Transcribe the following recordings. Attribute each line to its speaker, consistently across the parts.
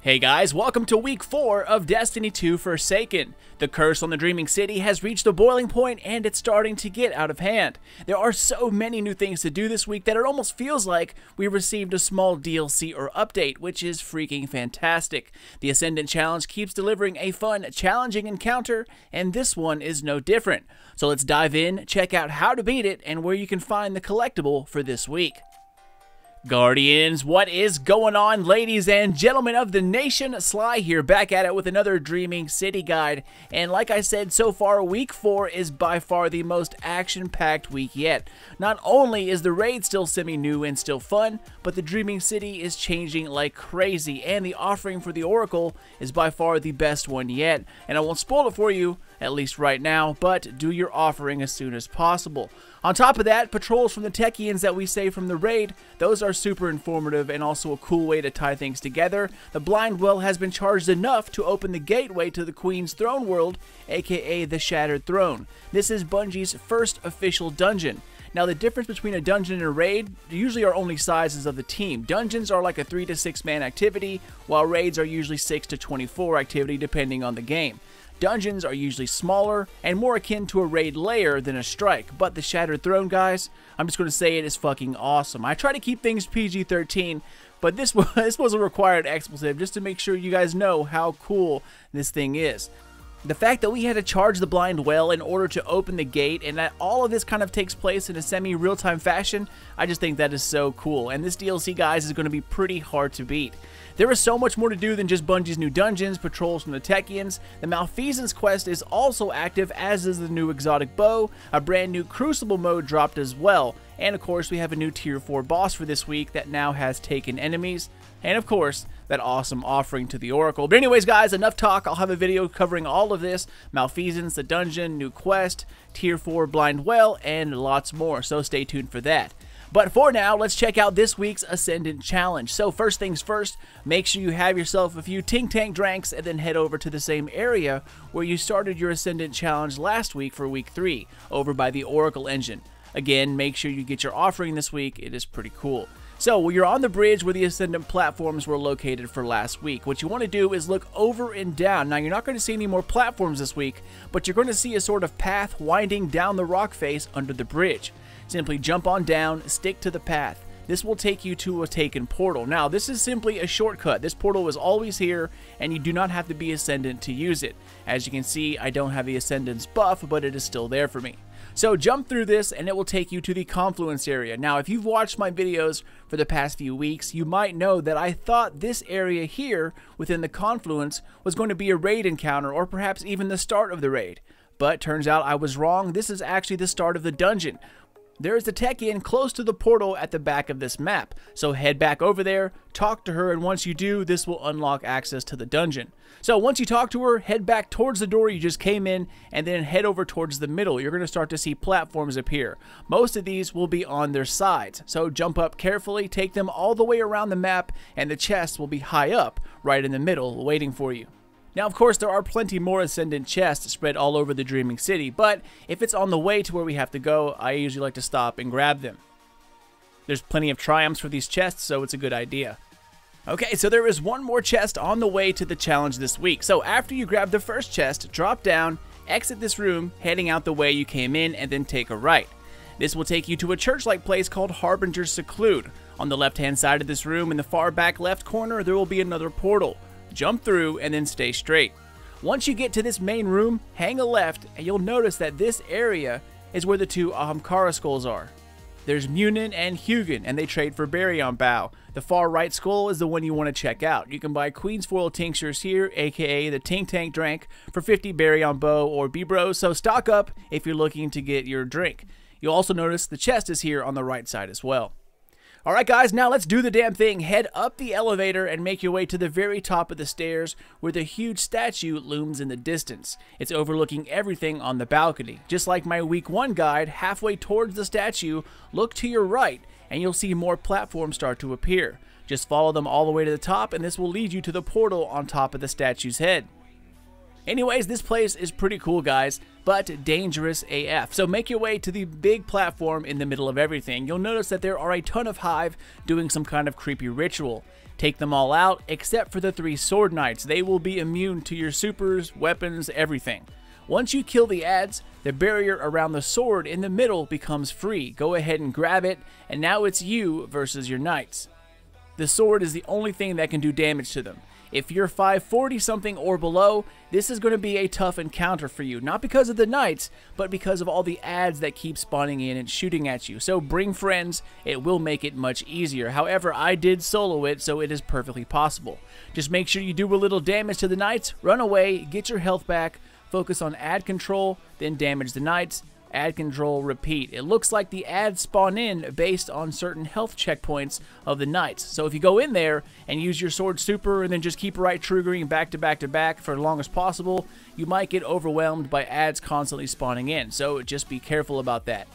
Speaker 1: Hey guys, welcome to week 4 of Destiny 2 Forsaken. The curse on the Dreaming City has reached a boiling point and it's starting to get out of hand. There are so many new things to do this week that it almost feels like we received a small DLC or update, which is freaking fantastic. The Ascendant challenge keeps delivering a fun, challenging encounter, and this one is no different. So let's dive in, check out how to beat it, and where you can find the collectible for this week. Guardians, what is going on, ladies and gentlemen of the nation? Sly here, back at it with another Dreaming City guide. And like I said, so far, week 4 is by far the most action-packed week yet. Not only is the raid still semi-new and still fun, but the Dreaming City is changing like crazy, and the offering for the Oracle is by far the best one yet. And I won't spoil it for you, at least right now, but do your offering as soon as possible. On top of that, patrols from the Techians that we save from the raid, those are super informative and also a cool way to tie things together. The Blind Well has been charged enough to open the gateway to the Queen's Throne World, aka the Shattered Throne. This is Bungie's first official dungeon. Now, the difference between a dungeon and a raid usually are only sizes of the team. Dungeons are like a 3 to 6 man activity, while raids are usually 6 to 24 activity depending on the game. Dungeons are usually smaller and more akin to a raid layer than a strike, but the Shattered Throne, guys, I'm just going to say it is fucking awesome. I try to keep things PG-13, but this was a required expletive just to make sure you guys know how cool this thing is. The fact that we had to charge the Blind Well in order to open the gate, and that all of this kind of takes place in a semi-real-time fashion, I just think that is so cool. And this DLC, guys, is going to be pretty hard to beat. There is so much more to do than just Bungie's new dungeons, patrols from the Techians. The Malfeasance quest is also active, as is the new exotic bow. A brand new Crucible mode dropped as well. And of course, we have a new Tier 4 boss for this week that now has taken enemies. And of course, that awesome offering to the Oracle. But anyways, guys, enough talk. I'll have a video covering all of this. Malfeasance, the dungeon, new quest, Tier 4 Blind Well, and lots more. So stay tuned for that. But for now, let's check out this week's Ascendant Challenge. So first things first, make sure you have yourself a few Tink Tank drinks and then head over to the same area where you started your Ascendant Challenge last week for week 3, over by the Oracle engine. Again, make sure you get your offering this week. It is pretty cool. So, you're on the bridge where the Ascendant platforms were located for last week. What you want to do is look over and down. Now, you're not going to see any more platforms this week, but you're going to see a sort of path winding down the rock face under the bridge. Simply jump on down, stick to the path. This will take you to a taken portal. Now, this is simply a shortcut. This portal is always here, and you do not have to be Ascendant to use it. As you can see, I don't have the Ascendant's buff, but it is still there for me. So jump through this and it will take you to the confluence area. Now, if you've watched my videos for the past few weeks, you might know that I thought this area here within the confluence was going to be a raid encounter, or perhaps even the start of the raid. But turns out I was wrong. This is actually the start of the dungeon. There is a Techian close to the portal at the back of this map, so head back over there, talk to her, and once you do, this will unlock access to the dungeon. So once you talk to her, head back towards the door you just came in, and then head over towards the middle. You're going to start to see platforms appear. Most of these will be on their sides, so jump up carefully, take them all the way around the map, and the chests will be high up, right in the middle, waiting for you. Now, of course, there are plenty more Ascendant chests spread all over the Dreaming City, but if it's on the way to where we have to go, I usually like to stop and grab them. There's plenty of triumphs for these chests, so it's a good idea. Okay, so there is one more chest on the way to the challenge this week. So after you grab the first chest, drop down, exit this room, heading out the way you came in, and then take a right. This will take you to a church-like place called Harbinger's Seclude. On the left-hand side of this room, in the far back left corner, there will be another portal. Jump through and then stay straight. Once you get to this main room, hang a left and you'll notice that this area is where the two Ahamkara skulls are. There's Munin and Hugin, and they trade for Baryon Bow. The far right skull is the one you want to check out. You can buy Queen's Foil tinctures here, aka the Tink Tank drink, for 50 Baryon Bow or Bibros, so stock up if you're looking to get your drink. You'll also notice the chest is here on the right side as well. Alright guys, now let's do the damn thing. Head up the elevator and make your way to the very top of the stairs where the huge statue looms in the distance. It's overlooking everything on the balcony. Just like my week 1 guide, halfway towards the statue, look to your right and you'll see more platforms start to appear. Just follow them all the way to the top and this will lead you to the portal on top of the statue's head. Anyways, this place is pretty cool, guys, but dangerous AF. So make your way to the big platform in the middle of everything. You'll notice that there are a ton of Hive doing some kind of creepy ritual. Take them all out, except for the 3 Sword Knights. They will be immune to your supers, weapons, everything. Once you kill the ads, the barrier around the sword in the middle becomes free. Go ahead and grab it, and now it's you versus your knights. The sword is the only thing that can do damage to them. If you're 540 something or below, this is going to be a tough encounter for you. Not because of the knights, but because of all the ads that keep spawning in and shooting at you. So bring friends, it will make it much easier. However, I did solo it, so it is perfectly possible. Just make sure you do a little damage to the knights, run away, get your health back, focus on ad control, then damage the knights. Ad control, repeat. It looks like the ads spawn in based on certain health checkpoints of the knights. So if you go in there and use your sword super and then just keep right triggering back to back to back for as long as possible, you might get overwhelmed by ads constantly spawning in. So just be careful about that.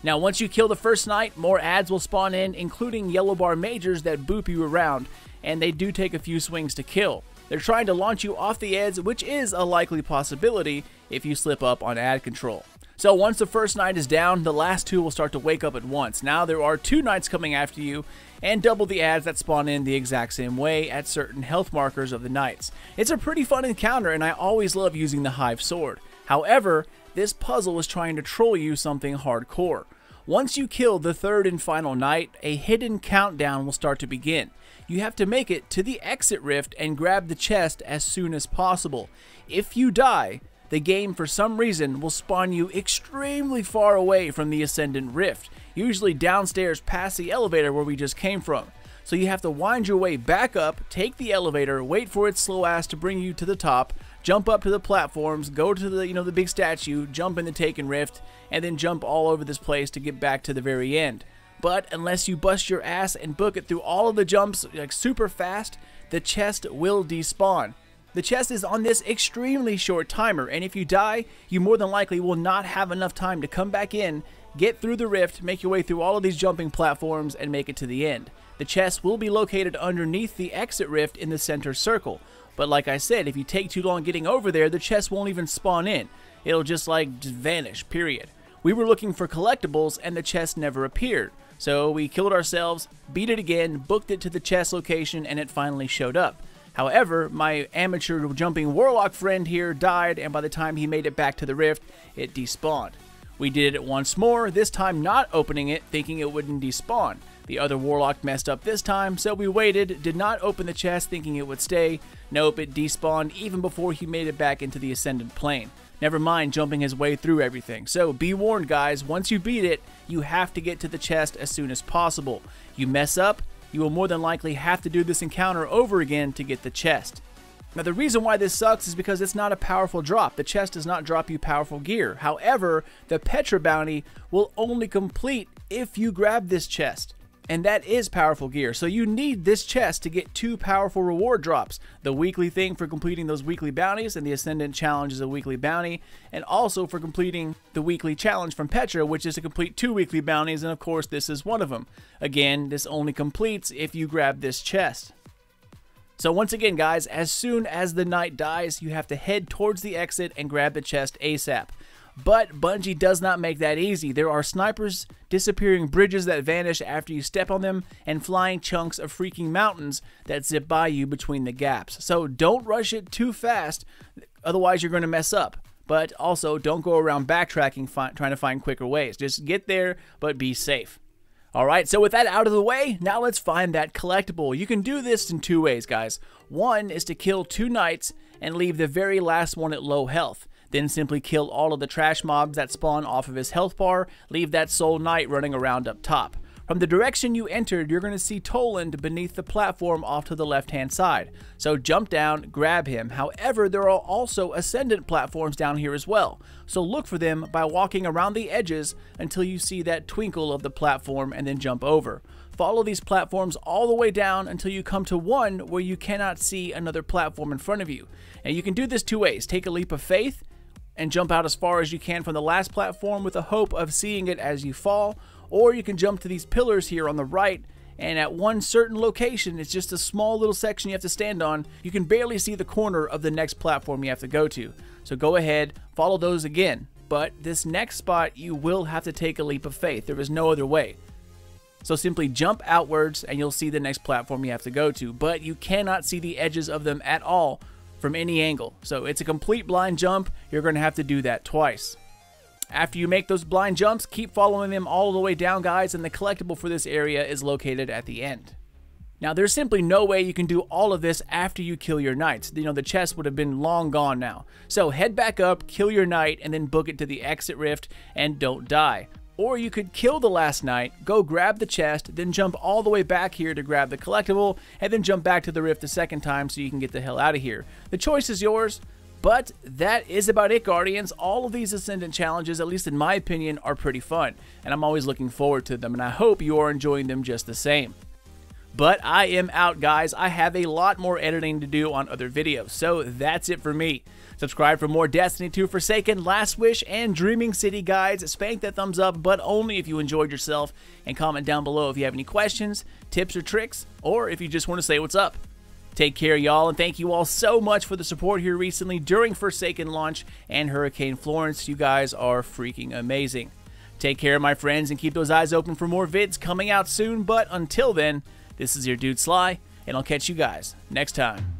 Speaker 1: Now once you kill the first knight, more ads will spawn in, including yellow bar majors that boop you around, and they do take a few swings to kill. They're trying to launch you off the edge, which is a likely possibility if you slip up on ad control. So once the first knight is down, the last 2 will start to wake up at once. Now there are 2 knights coming after you, and double the ads that spawn in the exact same way at certain health markers of the knights. It's a pretty fun encounter, and I always love using the Hive Sword. However, this puzzle is trying to troll you something hardcore. Once you kill the 3rd and final knight, a hidden countdown will start to begin. You have to make it to the exit rift and grab the chest as soon as possible. If you die, the game for some reason will spawn you extremely far away from the Ascendant rift, usually downstairs past the elevator where we just came from. So you have to wind your way back up, take the elevator, wait for its slow ass to bring you to the top, jump up to the platforms, go to the the big statue, jump in the Taken Rift, and then jump all over this place to get back to the very end. But unless you bust your ass and book it through all of the jumps like super fast, the chest will despawn. The chest is on this extremely short timer, and if you die, you more than likely will not have enough time to come back in, get through the rift, make your way through all of these jumping platforms, and make it to the end. The chest will be located underneath the exit rift in the center circle, but like I said, if you take too long getting over there, the chest won't even spawn in. It'll just vanish, period. We were looking for collectibles, and the chest never appeared. So we killed ourselves, beat it again, booked it to the chest location, and it finally showed up. However, my amateur jumping warlock friend here died, and by the time he made it back to the rift, it despawned. We did it once more, this time not opening it, thinking it wouldn't despawn. The other warlock messed up this time, so we waited, did not open the chest thinking it would stay. Nope, it despawned even before he made it back into the Ascendant plane. Never mind jumping his way through everything. So be warned, guys, once you beat it, you have to get to the chest as soon as possible. You mess up, you will more than likely have to do this encounter over again to get the chest. Now the reason why this sucks is because it's not a powerful drop. The chest does not drop you powerful gear. However, the Petra bounty will only complete if you grab this chest. And that is powerful gear, so you need this chest to get 2 powerful reward drops. The weekly thing for completing those weekly bounties, and the Ascendant challenge is a weekly bounty, and also for completing the weekly challenge from Petra, which is to complete 2 weekly bounties, and of course this is one of them. Again, this only completes if you grab this chest. So once again, guys, as soon as the knight dies, you have to head towards the exit and grab the chest ASAP. But Bungie does not make that easy. There are snipers, disappearing bridges that vanish after you step on them, and flying chunks of freaking mountains that zip by you between the gaps. So don't rush it too fast, otherwise you're going to mess up. But also, don't go around backtracking trying to find quicker ways. Just get there, but be safe. Alright, so with that out of the way, now let's find that collectible. You can do this in 2 ways, guys. One is to kill 2 knights and leave the very last one at low health. Then simply kill all of the trash mobs that spawn off of his health bar, leave that sole knight running around up top. From the direction you entered, you're going to see Toland beneath the platform off to the left-hand side. So jump down, grab him. However, there are also Ascendant platforms down here as well. So look for them by walking around the edges until you see that twinkle of the platform and then jump over. Follow these platforms all the way down until you come to one where you cannot see another platform in front of you. Now you can do this 2 ways. Take a leap of faith and jump out as far as you can from the last platform with the hope of seeing it as you fall, or you can jump to these pillars here on the right and at one certain location, it's just a small little section you have to stand on, you can barely see the corner of the next platform you have to go to. So go ahead, follow those again. But this next spot, you will have to take a leap of faith. There is no other way. So simply jump outwards and you'll see the next platform you have to go to. But you cannot see the edges of them at all from any angle. So it's a complete blind jump. You're going to have to do that twice. After you make those blind jumps, keep following them all the way down, guys, and the collectible for this area is located at the end. Now, there's simply no way you can do all of this after you kill your knights. You know, the chest would have been long gone now. So head back up, kill your knight, and then book it to the exit rift and don't die. Or you could kill the last knight, go grab the chest, then jump all the way back here to grab the collectible, and then jump back to the rift a second time so you can get the hell out of here. The choice is yours. But that is about it, Guardians. All of these Ascendant challenges, at least in my opinion, are pretty fun, and I'm always looking forward to them, and I hope you are enjoying them just the same. But I am out, guys. I have a lot more editing to do on other videos, so that's it for me. Subscribe for more Destiny 2 Forsaken, Last Wish, and Dreaming City guides. Spank that thumbs up, but only if you enjoyed yourself, and comment down below if you have any questions, tips, or tricks, or if you just want to say what's up. Take care, y'all, and thank you all so much for the support here recently during Forsaken launch and Hurricane Florence. You guys are freaking amazing. Take care, my friends, and keep those eyes open for more vids coming out soon. But until then, this is your dude Sly, and I'll catch you guys next time.